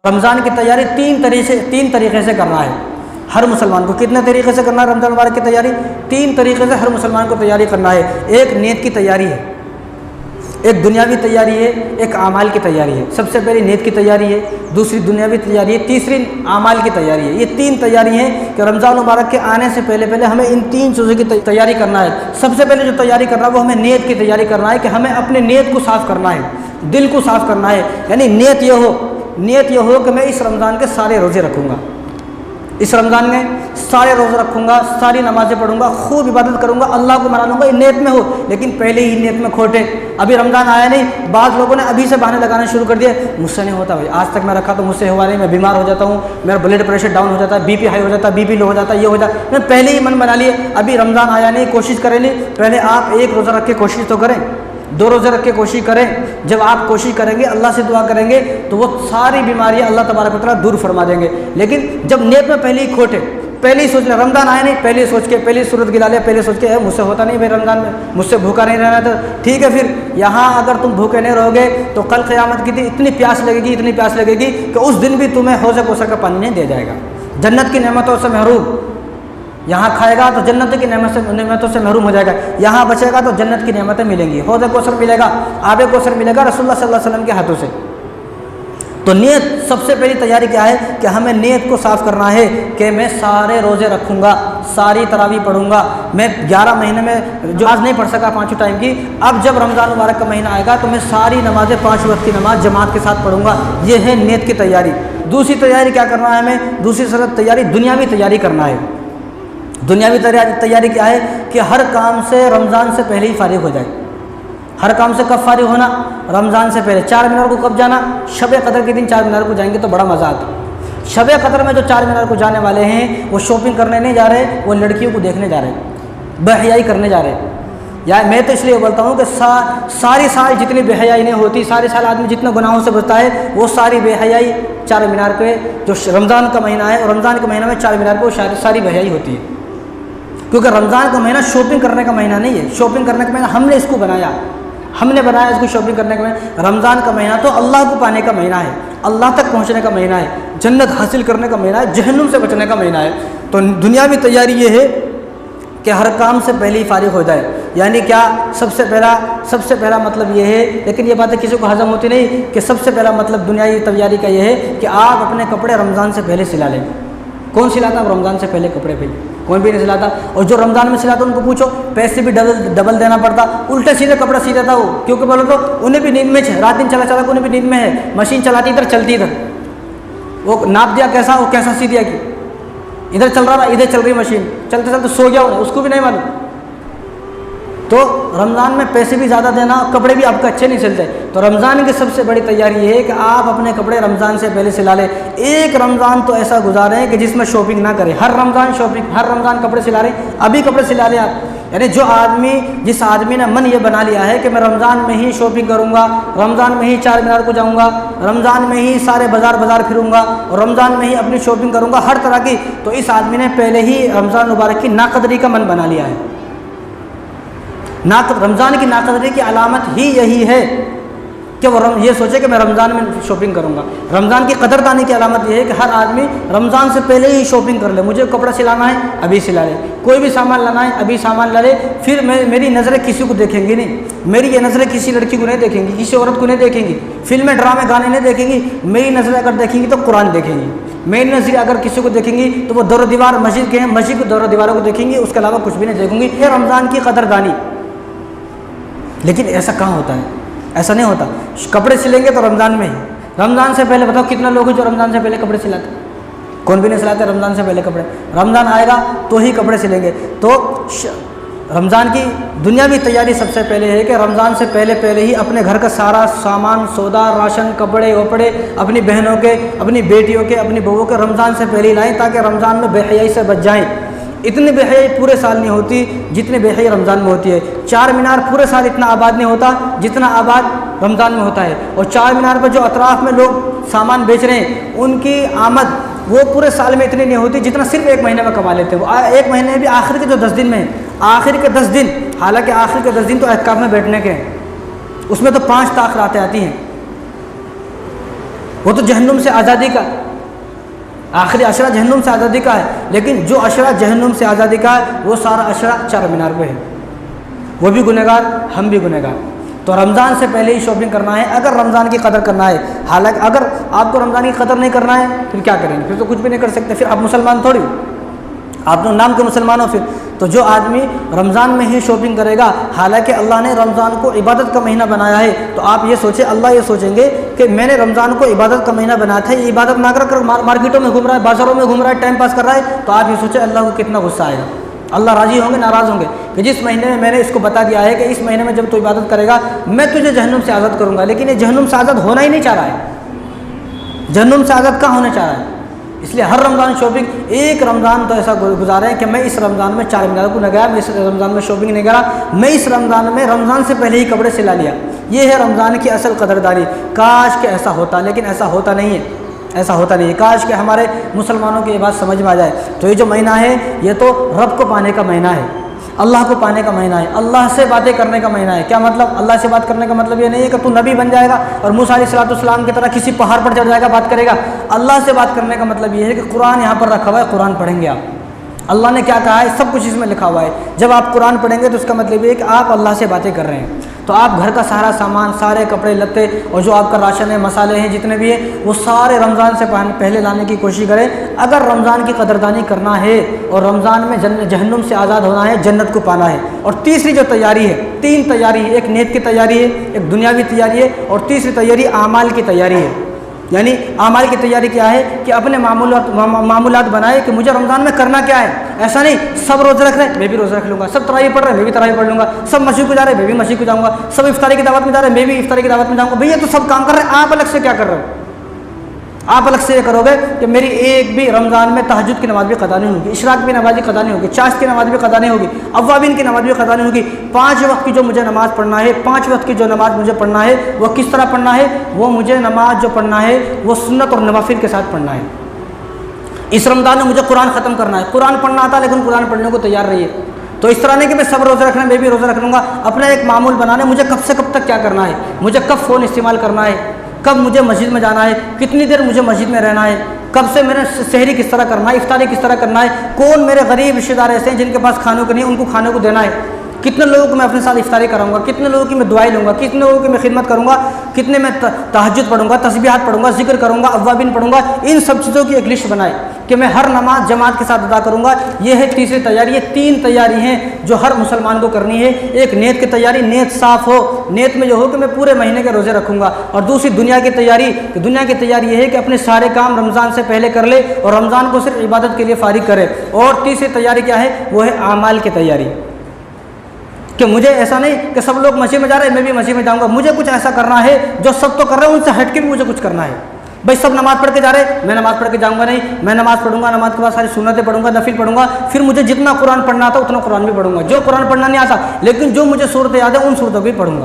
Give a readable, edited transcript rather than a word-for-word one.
रमज़ान की तैयारी तीन तरीक़े से करना है हर मुसलमान को। कितने तरीक़े से करना है रमज़ान मुबारक की तैयारी? 3 तरीक़े से हर मुसलमान को तैयारी करना है। एक नीयत की तैयारी है, एक दुनियावी तैयारी है, एक आमाल की तैयारी है। सबसे पहले नीयत की तैयारी है, दूसरी दुनियावी तैयारी है, तीसरी आमाल की तैयारी है। ये 3 तैयारी हैं कि रमज़ान मुबारक के आने से पहले हमें इन 3 चीज़ों की तैयारी करना है। सबसे पहले जो तैयारी करना है वो हमें नीयत की तैयारी करना है कि हमें अपने नीयत को साफ़ करना है, दिल को साफ़ करना है। यानी नीयत ये हो कि मैं इस रमज़ान के सारे रोज़े रखूँगा, इस रमज़ान में सारे रोज़े रखूँगा, सारी नमाज़ें पढ़ूँगा, खूब इबादत करूँगा, अल्लाह को मना लूँगा। ये नीयत में हो, लेकिन पहले ही नीयत में खोटे। अभी रमज़ान आया नहीं, बाद लोगों ने अभी से बहाने लगाना शुरू कर दिए, मुझसे नहीं होता भाई, आज तक मैं रखा तो मुझसे हुआ नहीं, मैं बीमार हो जाता हूँ, मेरा ब्लड प्रेशर डाउन हो जाता है, बीपी हाई हो जाता है, बीपी लो हो जाता है, ये हो जाता है। मैं पहले ही मन बना लिए, अभी रमज़ान आया नहीं, कोशिश करें नहीं। पहले आप 1 रोज़ा रख के कोशिश तो करें, 2 रोज़े रख के कोशिश करें। जब आप कोशिश करेंगे, अल्लाह से दुआ करेंगे, तो वो सारी बीमारियाँ अल्लाह तबारक व तआला दूर फरमा देंगे। लेकिन जब नीयत में पहले ही खोटे, पहले ही सोच लिया रमज़ान आया नहीं, पहले सोच के पहले सूरत गिला लिया, पहले सोच के मुझसे होता नहीं भाई रमज़ान में, मुझसे भूखा नहीं रहना, तो ठीक है। फिर यहाँ अगर तुम भूखे नहीं रहोगे तो कल क़यामत की दिन इतनी प्यास लगेगी कि उस दिन भी तुम्हें हौज़ कौसर का पानी नहीं दिया जाएगा। जन्नत की नेमतों से महरूम, यहाँ खाएगा तो जन्नत की नेमतों से महरूम हो जाएगा, यहाँ बचेगा तो जन्नत की नेमतें मिलेंगी, हौज़ कौसर मिलेगा, आब कौसर मिलेगा रसूलुल्लाह सल्लल्लाहु अलैहि वसल्लम के हाथों से। तो नीयत, सबसे पहली तैयारी क्या है कि हमें नीयत को साफ़ करना है कि मैं सारे रोज़े रखूँगा, सारी तरावी पढ़ूँगा। मैं 11 महीने में जो आज नहीं पढ़ सका 5 टाइम की, अब जब रमज़ान मुबारक का महीना आएगा तो मैं सारी नमाज़ें 5 वक्त की नमाज़ जमात के साथ पढ़ूँगा। ये है नीयत की तैयारी। दूसरी तैयारी क्या करना है हमें? दूसरी तैयारी दुनियावी तैयारी करना है। दुनियावी तैयारी क्या है कि हर काम से रमज़ान से पहले ही फारिग हो जाए। हर काम से कब फारिग होना? रमज़ान से पहले। 4 मीनार को कब जाना? शब कदर के दिन 4 मीनार को जाएंगे तो बड़ा मज़ा आता है। शब कदर में जो 4 मीनार को जाने वाले हैं वो शॉपिंग करने नहीं जा रहे, वो लड़कियों को देखने जा रहे, बेहयाई करने जा रहे। या मैं तो इसलिए बोलता हूँ कि सारी साल जितनी बेहयाई नहीं होती, सारे साल आदमी जितना गुनाहों से बचता है, वो सारी बेहयाई 4 मीनार पे, जो रमज़ान का महीना है, और रमज़ान के महीने में 4 मीनार पर सारी बेहयाई होती है। क्योंकि रमज़ान का महीना शॉपिंग करने का महीना नहीं है। शॉपिंग करने का महीना हमने इसको बनाया, हमने बनाया इसको शॉपिंग करने का महीना। रमज़ान का महीना तो अल्लाह को पाने का महीना है, अल्लाह तक पहुँचने का महीना है, जन्नत हासिल करने का महीना है, जहन्नुम से बचने का महीना है। तो दुनियावी तैयारी ये है कि हर काम से पहले ही फारिग हो जाए। यानी क्या? सबसे पहला मतलब ये है, लेकिन ये बातें किसी को हजम होती नहीं, कि सबसे पहला मतलब दुनियावी तैयारी का ये है कि आप अपने कपड़े रमज़ान से पहले सिला लें। कौन सिलाता है रमज़ान से पहले कपड़े? भाई कोई भी नहीं सिलाता। और जो रमज़ान में सिलाता उनको पूछो, पैसे भी डबल देना पड़ता, उल्टे सीधे कपड़ा सी देता वो। क्योंकि बोलो तो उन्हें भी नींद में रात दिन चला उन्हें भी नींद में है, मशीन चलाती इधर चलती इधर, वो नाप दिया कैसा, वो कैसा सी दिया कि इधर चल रहा, इधर चल रही मशीन, चलते चलते सो गया उन्हें, उसको भी नहीं मालूम। तो रमज़ान में पैसे भी ज़्यादा देना, कपड़े भी आपके अच्छे नहीं सिलते। तो रमज़ान की सबसे बड़ी तैयारी ये है कि आप अपने कपड़े रमज़ान से पहले सिला लें। एक रमज़ान तो ऐसा गुजारें कि जिसमें शॉपिंग ना करें। हर रमज़ान शॉपिंग, हर रमज़ान कपड़े सिला रहे, अभी कपड़े सिला लें आप। यानी जिस आदमी ने मन ये बना लिया है कि मैं रमज़ान में ही शॉपिंग करूँगा, रमज़ान में ही 4 मीनार को जाऊँगा, रमज़ान में ही सारे बाज़ार फिरूँगा, और रमज़ान में ही अपनी शॉपिंग करूँगा हर तरह की, तो इस आदमी ने पहले ही रमज़ान मुबारक की नाकदरी का मन बना लिया है। रमज़ान की नाकदरी की अलामत ही यही है कि वो ये सोचे कि मैं रमज़ान में शॉपिंग करूँगा। रमज़ान की कदरदानी की अलामत ये है कि हर आदमी रमज़ान से पहले ही शॉपिंग कर ले। मुझे कपड़ा सिलाना है, अभी सिला ले, कोई भी सामान लाना है, अभी सामान ला ले। फिर मेरी नज़रें किसी को देखेंगी नहीं, मेरी ये नज़रें किसी लड़की को नहीं देखेंगी, किसी औरत को नहीं देखेंगी, फिल्में ड्रामे गाने नहीं देखेंगी। मेरी नज़रें अगर देखेंगी तो कुरान देखेंगी। मेरी नज़रें अगर किसी को देखेंगी तो वो दौर दीवार मस्जिद के हैं, मस्जिद की दौर दीवारों को देखेंगी, उसके अलावा कुछ भी नहीं देखूँगी। ये रमज़ान की कदरदानी। लेकिन ऐसा कहाँ होता है? ऐसा नहीं होता। कपड़े सिलेंगे तो रमज़ान में ही, रमज़ान से पहले। बताओ कितना लोग हैं जो रमज़ान से पहले कपड़े सिलाते? कौन भी नहीं सिलाते रमज़ान से पहले कपड़े। रमज़ान आएगा तो ही कपड़े सिलेंगे। तो रमज़ान की दुनियावी तैयारी सबसे पहले है कि रमज़ान से पहले ही अपने घर का सारा सामान, सौदा, राशन, कपड़े वपड़े अपनी बहनों के, अपनी बेटियों के, अपनी बहुओं के रमज़ान से पहले ही लाएँ, ताकि रमज़ान में बेहयाई से बच जाएँ। इतनी बेहयाई पूरे साल नहीं होती जितनी बेहयाई रमज़ान में होती है। 4 मीनार पूरे साल इतना आबाद नहीं होता जितना आबाद रमज़ान में होता है। और 4 मीनार पर जो अतराफ़ में लोग सामान बेच रहे हैं, उनकी आमद वो पूरे साल में इतनी नहीं होती जितना सिर्फ 1 महीने में कमा लेते हैं। वो 1 महीने में भी आखिर के जो 10 दिन में, आखिर के 10 दिन, हालांकि आखिर के 10 दिन तो एहतिकाफ में बैठने के हैं, उसमें तो 5 ताख रातें आती हैं। वो तो जहन्नुम से आज़ादी का, आखिरी अशरा जहन्नुम से आज़ादी का है, लेकिन जो अशरा जहन्नुम से आज़ादी का है वो सारा अशरा चार मीनार पे है। वो भी गुनहगार, हम भी गुनहगार। तो रमज़ान से पहले ही शॉपिंग करना है अगर रमज़ान की कदर करना है। हालांकि अगर आपको रमज़ान की कदर नहीं करना है फिर क्या करेंगे? फिर तो कुछ भी नहीं कर सकते, फिर आप मुसलमान थोड़ी हो, आप तो नाम के मुसलमान हो। फिर तो जो आदमी रमज़ान में ही शॉपिंग करेगा, हालांकि अल्लाह ने रमज़ान को इबादत का महीना बनाया है, तो आप ये सोचें, अल्लाह ये सोचेंगे कि मैंने रमज़ान को इबादत का महीना बनाया था, ये इबादत ना कर मार्केटों में घूम रहा है, बाज़ारों में घूम रहा है, टाइम पास कर रहा है, तो आप ये सोचें अल्लाह को कितना गुस्सा आएगा। अल्लाह राज़ी होंगे, नाराज़ होंगे कि जिस महीने में मैंने इसको बता दिया है कि इस महीने में जब तू इबादत करेगा मैं तुझे जहन्नुम से आज़ाद करूँगा, लेकिन ये जहन्नुम से आज़ाद होना ही नहीं चाह रहा है। जहन्नुम से आज़ाद कहाँ होना चाह रहा है? इसलिए हर रमज़ान शॉपिंग, एक रमज़ान तो ऐसा गुजारा है कि मैं इस रमज़ान में चार मीनार को न गया, मैं इस रमज़ान में शॉपिंग नहीं करा, मैं इस रमज़ान में रमज़ान से पहले ही कपड़े सिला लिया। ये है रमज़ान की असल कदरदारी। काश के ऐसा होता, लेकिन ऐसा होता नहीं है, ऐसा होता नहीं है। काश के हमारे मुसलमानों की ये बात समझ में आ जाए। तो ये जो महीना है ये तो रब को पाने का महीना है, अल्लाह को पाने का महीना है, अल्लाह से बातें करने का महीना है। क्या मतलब? अल्लाह से बात करने का मतलब ये नहीं है कि तू नबी बन जाएगा और मूसा अलैहिस्सलाम की तरह किसी पहाड़ पर चढ़ जाएगा, बात करेगा। अल्लाह से बात करने का मतलब ये है कि कुरान यहाँ पर रखा हुआ है, कुरान पढ़ेंगे आप, अल्लाह ने क्या कहा है सब कुछ इसमें लिखा हुआ है। जब आप कुरान पढ़ेंगे तो उसका मतलब ये है कि आप अल्लाह से बातें कर रहे हैं। तो आप घर का सारा सामान, सारे कपड़े लत्ते और जो आपका राशन है, मसाले हैं, जितने भी हैं, वो सारे रमज़ान से पहले लाने की कोशिश करें अगर रमज़ान की कदरदानी करना है और रमज़ान में जहन्नुम से आज़ाद होना है, जन्नत को पाना है। और तीसरी जो तैयारी है, तीन तैयारी है, एक नीयत की तैयारी है, एक दुनियावी तैयारी है और तीसरी तैयारी आमाल की तैयारी है। यानी आमाल की तैयारी क्या है कि अपने मामूलात बनाए कि मुझे रमज़ान में करना क्या है। ऐसा नहीं सब रोज़े रख रहे हैं मैं भी रोज़ा रख लूँगा, सब तरावी पढ़ रहे हैं मैं भी तरावी पढ़ लूँगा, सब मस्जिद को जा रहे हैं मैं भी मस्जिद को जाऊँगा, सब इफ्तारी की दावत में जा रहे हैं मैं भी इफ्तारी की दावत में जाऊँगा। भैया तो सब काम कर रहे हैं, आप अलग से क्या कर रहे हो? आप अलग से ये करोगे कि मेरी एक भी रमज़ान में तहज्जुद की नमाज़ भी क़ज़ा नहीं होगी, इशराक की नमाज़ भी क़ज़ा नहीं होगी, चाश की नमाज़ भी क़ज़ा नहीं होगी, अव्वाबीन की नमाज़ भी क़ज़ा नहीं होगी। 5 वक्त की जो मुझे नमाज़ पढ़ना है, 5 वक्त की जो नमाज़ मुझे पढ़ना है वो किस तरह पढ़ना है? वो मुझे नमाज जो पढ़ना है वो सुन्नत और नवाफिल के साथ पढ़ना है। इस रमज़ान में मुझे कुरान ख़त्म करना है, कुरान पढ़ना आता लेकिन कुरान पढ़ने को तैयार रहिए। तो इस तरह नहीं कि मैं सब रोज़े रखना मैं भी रोज़ा रख लूँगा। अपना एक मामूल बनाना, मुझे कब से कब तक क्या करना है, मुझे कब फ़ोन इस्तेमाल करना है, कब मुझे मस्जिद में जाना है, कितनी देर मुझे मस्जिद में रहना है, कब से मैंने सहरी किस तरह करना है, इफ्तारी किस तरह करना है, कौन मेरे गरीब रिश्तेदार ऐसे हैं जिनके पास खाने को नहीं है उनको खाने को देना है, कितने लोगों को मैं अपने साथ इफ्तारी कराऊंगा, कितने लोगों की मैं दुआएं लूँगा, कितने लोगों की मैं खिदमत करूँगा, कितने मैं तहज्जुद पढ़ूंगा, तस्बीहात पढ़ूंगा, जिक्र करूँगा, अव्वाबीन पढ़ूंगा। इन सब चीज़ों की एक लिस्ट बनाए कि मैं हर नमाज जमात के साथ अदा करूँगा। ये है तीसरी तैयारी। ये 3 तैयारी हैं जो हर मुसलमान को करनी है। एक नीयत की तैयारी, नीयत साफ़ हो, नीयत में जो हो कि मैं पूरे महीने के रोज़े रखूँगा। और दूसरी दुनिया की तैयारी, दुनिया की तैयारी ये है कि अपने सारे काम रमज़ान से पहले कर ले और रमज़ान को सिर्फ इबादत के लिए फ़ारिग करे। और तीसरी तैयारी क्या है? वो है आमाल की तैयारी, कि मुझे ऐसा नहीं कि सब लोग मस्जिद में जा रहे हैं मैं भी मस्जिद में जाऊंगा, मुझे कुछ ऐसा करना है जो सब तो कर रहे हैं उनसे हट के भी मुझे कुछ करना है। भाई सब नमाज़ पढ़ के जा रहे हैं मैं नमाज़ पढ़ के जाऊंगा नहीं, मैं नमाज़ पढ़ूंगा, नमाज के बाद सारी सुन्नतें पढ़ूंगा, नफिल पढ़ूंगा, फिर मुझे जितना कुरान पढ़ना आता उतना कुरान भी पढ़ूंगा, जो कुरान पढ़ना नहीं आता लेकिन जो मुझे सूरत याद है उन सूरतों को भी पढ़ूंगा।